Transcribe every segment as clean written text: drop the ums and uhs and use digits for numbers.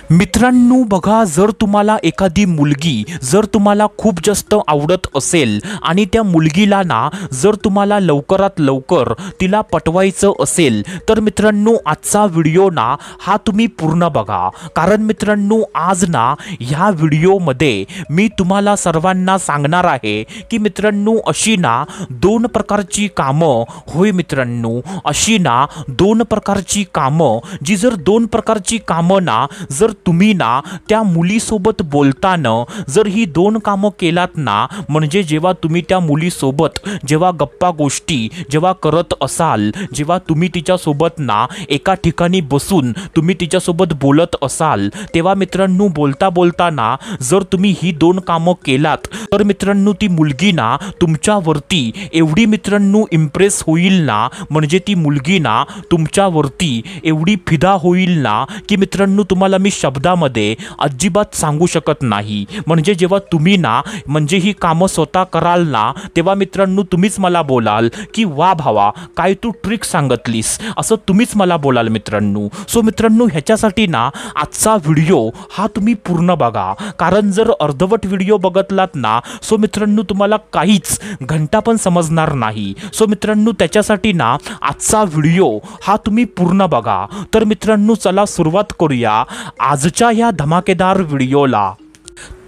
मित्रांनो बघा, जर तुम्हाला एखादी मुलगी जर तुम्हाला खूप जास्त आवडत असेल आणि त्या मुलगीला ना जर तुम्हाला लवकरात लवकर तिला पटवायचं असेल तर मित्रांनो आजचा व्हिडिओ ना हा तुम्ही पूर्ण बघा। कारण मित्रांनो आज ना ह्या व्हिडिओमध्ये मी तुम्हाला सर्वांना सांगणार आहे की मित्रांनो अशी ना दोन प्रकारची कामं होय मित्रांनो, अशी ना दोन प्रकारची कामं जी जर दोन प्रकारची कामं ना जर तुम्ही ना त्या मुलीसोबत बोलताना जर ही दोन कामं केलात ना, म्हणजे जेव्हा तुम्ही त्या मुलीसोबत जेव्हा गप्पा गोष्टी जेव्हा करत असाल, जेव्हा तुम्ही तिच्यासोबत ना एका ठिकाणी बसून तुम्ही तिच्यासोबत बोलत असाल, तेव्हा मित्रांनो बोलता बोलताना जर तुम्ही ही दोन कामं केलात तर मित्रांनो ती मुलगी ना तुमच्यावरती एवढी मित्रांनो इम्प्रेस होईल ना, म्हणजे ती मुलगी ना तुमच्यावरती एवढी फिदा होईल ना की मित्रांनो तुम्हाला मी शब्दामध्ये अजिबात सांगू शकत नाही। म्हणजे जेव्हा तुम्ही ना म्हणजे ही कामं स्वतः कराल ना तेव्हा मित्रांनो तुम्हीच मला बोलाल की वा भावा काय तू ट्रिक सांगितलीस, असं तुम्हीच मला बोलाल मित्रांनो। सो मित्रांनो ह्याच्यासाठी ना आजचा व्हिडिओ हा तुम्ही पूर्ण बघा, कारण जर अर्धवट व्हिडिओ बघतलात ना सो मित्रांनो तुम्हाला काहीच घंटा पण समजणार नाही। सो मित्रांनो त्याच्यासाठी ना आजचा व्हिडिओ हा तुम्ही पूर्ण बघा। तर मित्रांनो चला सुरुवात करूया आजच्या या धमाकेदार व्हिडिओला।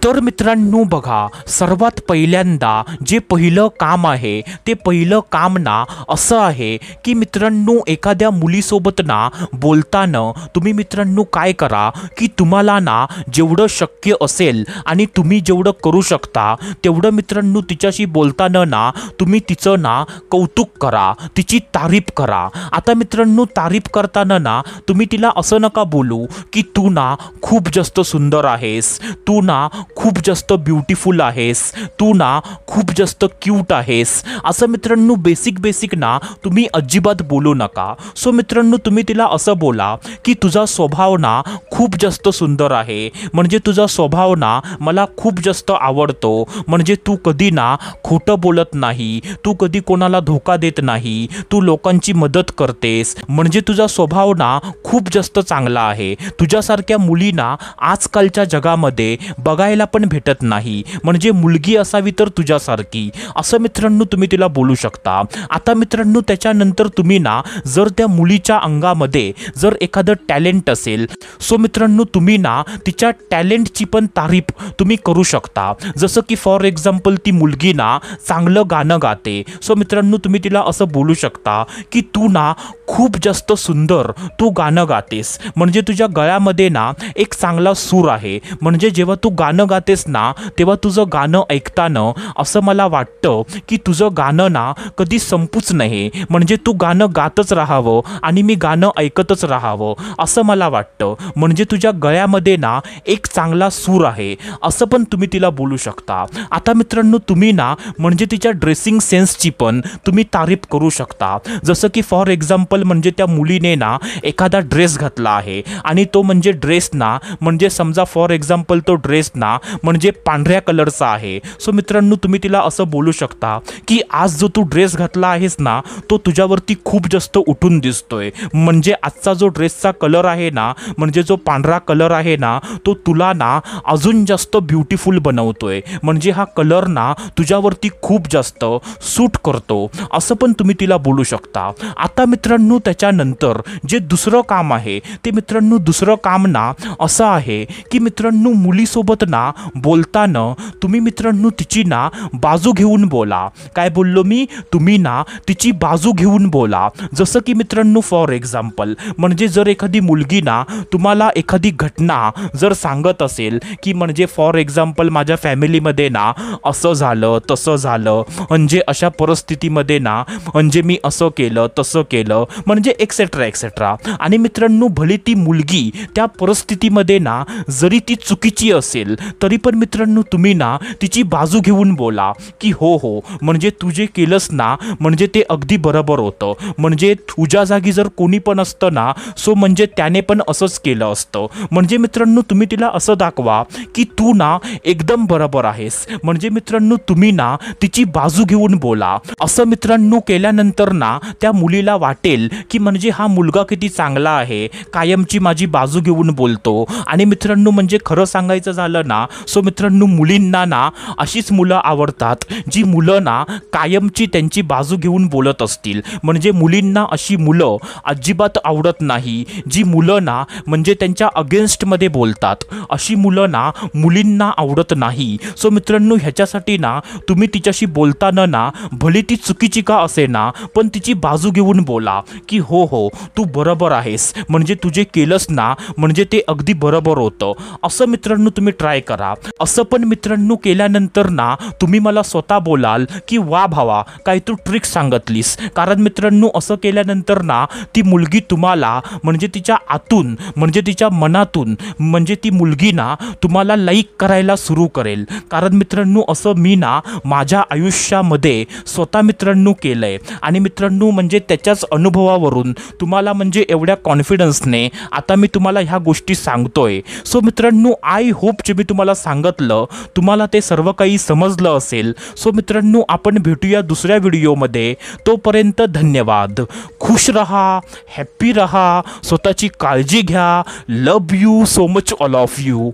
तर मित्रांनो बघा, सर्वात पहिल्यांदा जे पहिलं काम आहे ते पहिलं काम ना असं आहे की मित्रांनो एखाद्या मुलीसोबत ना बोलताना तुम्ही मित्रांनो काय करा की तुम्हाला ना जेवढं शक्य असेल आणि तुम्ही जेवढं करू शकता तेवढं मित्रांनो तिच्याशी बोलताना ना तुम्ही तिचं ना कौतुक करा, तिची तारीफ करा। आता मित्रांनो तारीफ करताना ना तुम्ही तिला असं नका बोलू की तू ना खूप जास्त सुंदर आहेस, तू ना खूप जास्त ब्युटिफुल आहेस, तू ना खूप जास्त क्यूट आहेस, असं मित्रांनो बेसिक ना तुम्ही अजिबात बोलू नका। सो मित्रांनो तुम्ही तिला असं बोला की तुझा स्वभाव ना खूप जास्त सुंदर आहे, म्हणजे तुझा स्वभाव ना मला खूप जास्त आवडतो, म्हणजे तू कधी ना खोटं बोलत नाही, तू कधी कोणाला धोका देत नाही, तू लोकांची मदत करतेस, म्हणजे तुझा स्वभाव ना खूप जास्त चांगला आहे। तुझ्यासारख्या मुली ना आजकालच्या जगामध्ये बघायला पण भेटत नाही, म्हणजे मुलगी असावी तर तुझ्यासारखी, असं मित्रांनो तुम्ही तिला बोलू शकता। आता मित्रांनो त्याच्यानंतर तुम्ही ना जर त्या मुलीच्या अंगामध्ये जर एखादं टॅलेंट असेल सो मित्रांनो तुम्ही ना तिच्या टॅलेंटची पण तारीफ तुम्ही करू शकता। जसं की फॉर एक्झाम्पल ती मुलगी ना चांगलं गाणं गाते, सो मित्रांनो तुम्ही तिला असं बोलू शकता की तू ना खूप जास्त सुंदर तू गाणं गातेस, म्हणजे तुझ्या गळ्यामध्ये ना एक चांगला सूर आहे, म्हणजे जेव्हा तू गाणं गातेस ना तेव्हा तुझं गाणं ऐकताना असं मला वाटतं की तुझं गाणं ना कधी संपूच नाही, म्हणजे तू गाणं गातच राहावं आणि मी गाणं ऐकतच राहावं असं मला वाटतं, म्हणजे तुझ्या गळ्यामध्ये ना एक चांगला सूर आहे, असं पण तुम्ही तिला बोलू शकता। आता मित्रांनो तुम्ही ना म्हणजे तिच्या ड्रेसिंग सेन्सची पण तुम्ही तारीफ करू शकता। जसं की फॉर एक्झाम्पल म्हणजे त्या मुलीने ना एखादा ड्रेस घातला आहे आणि तो म्हणजे ड्रेस ना म्हणजे समजा फॉर एक्झाम्पल तो ड्रेस ना म्हणजे पांढऱ्या कलरचा आहे, सो मित्रांनो तुम्ही तिला असं बोलू शकता की आज जो तू ड्रेस घातला आहेस ना तो तुझ्यावरती खूप जास्त उठून दिसतोय, म्हणजे आजचा जो ड्रेसचा कलर आहे ना म्हणजे जो पांढरा कलर आहे ना तो तुला ना अजून जास्त ब्युटिफुल बनवतोय, म्हणजे हा कलर ना तुझ्यावरती खूप जास्त सूट करतो, असं पण तुम्ही तिला बोलू शकता। आता मित्रांनो त्याच्यानंतर जे दुसरं काम आहे ते मित्रांनो दुसरं काम ना असं आहे की मित्रांनो मुलीसोबत ना बोलताना तुम्ही मित्रांनो तिची ना बाजू घेऊन बोला। काय बोललो मी, तुम्ही ना तिची बाजू घेऊन बोला। जसं की मित्रांनो फॉर एक्झाम्पल म्हणजे जर एखादी मुलगी ना तुम्हाला एखादी घटना जर सांगत असेल की म्हणजे फॉर एक्झाम्पल माझ्या फॅमिलीमध्ये ना असं झालं तसं झालं, म्हणजे अशा परिस्थितीमध्ये ना म्हणजे मी असं केलं तसं केलं, म्हणजे एक्सेट्रा एक्सेट्रा, आणि मित्रांनो भले ती मुलगी त्या परिस्थितीमध्ये ना जरी ती चुकीची असेल तरी पण मित्रांनो तुम्ही ना तिची बाजू घेऊन बोला की हो हो म्हणजे तू जे केलंस ना म्हणजे ते अगदी बरोबर होतं, म्हणजे तुझ्या जागी जर कोणी पण असतं ना सो म्हणजे त्याने पण असंच केलं असतं. म्हणजे मित्रांनो तुम्ही तिला असं दाखवा की तू ना एकदम बरोबर आहेस. म्हणजे मित्रांनो तुम्ही ना तिची बाजू घेऊन बोला. असं मित्रांनो केल्यानंतर ना त्या मुलीला वाटेल की म्हणजे हा मुलगा किती चांगला आहे, कायमची माझी बाजू घेऊन बोलतो. आणि मित्रांनो म्हणजे खरं सांगायचं झालं ना सो मित्रांनो मुलींना ना अशीच मुलं आवडतात जी मुलं ना कायमची त्यांची बाजू घेऊन बोलत असतील. म्हणजे मुलींना अशी मुलं अजिबात आवडत नाही जी मुलं ना म्हणजे त्यांच्या अगेन्स्टमध्ये बोलतात. अशी मुलं ना मुलींना आवडत नाही. सो मित्रांनो ह्याच्यासाठी ना तुम्ही तिच्याशी बोलताना ना भली ती चुकीची का असे ना पण तिची बाजू घेऊन बोला की हो हो तू बरोबर आहेस, म्हणजे तू जे केलंस ना म्हणजे ते अगदी बरोबर होतं. असं मित्रांनो तुम्ही ट्राय करा. असं पण मित्रांनो केल्यानंतर ना तुम्ही मला स्वतः बोलाल की वा भावा काय तू ट्रिक सांगितलीस. कारण मित्रांनो असं केल्यानंतर ना ती मुलगी तुम्हाला म्हणजे तिच्या आतून म्हणजे तिच्या मनातून म्हणजे ती मुलगी ना तुम्हाला लाईक करायला सुरू करेल. कारण मित्रांनो असं मी ना माझ्या आयुष्यामध्ये स्वतः मित्रांनो केलंय आणि मित्रांनो म्हणजे त्याच्याच अनुभवावरून तुम्हाला म्हणजे एवढ्या कॉन्फिडन्सने आता मी तुम्हाला ह्या गोष्टी सांगतोय. सो मित्रांनो आय होप जे मी तुम्हाला सांगितलं तुम्हाला ते सर्व काही समजलं असेल. सो मित्रांनो आपण भेटूया दुसऱ्या व्हिडिओमध्ये. तोपर्यंत धन्यवाद. खुश रहा, हॅप्पी रहा, स्वतःची काळजी घ्या. Love you so much all of you.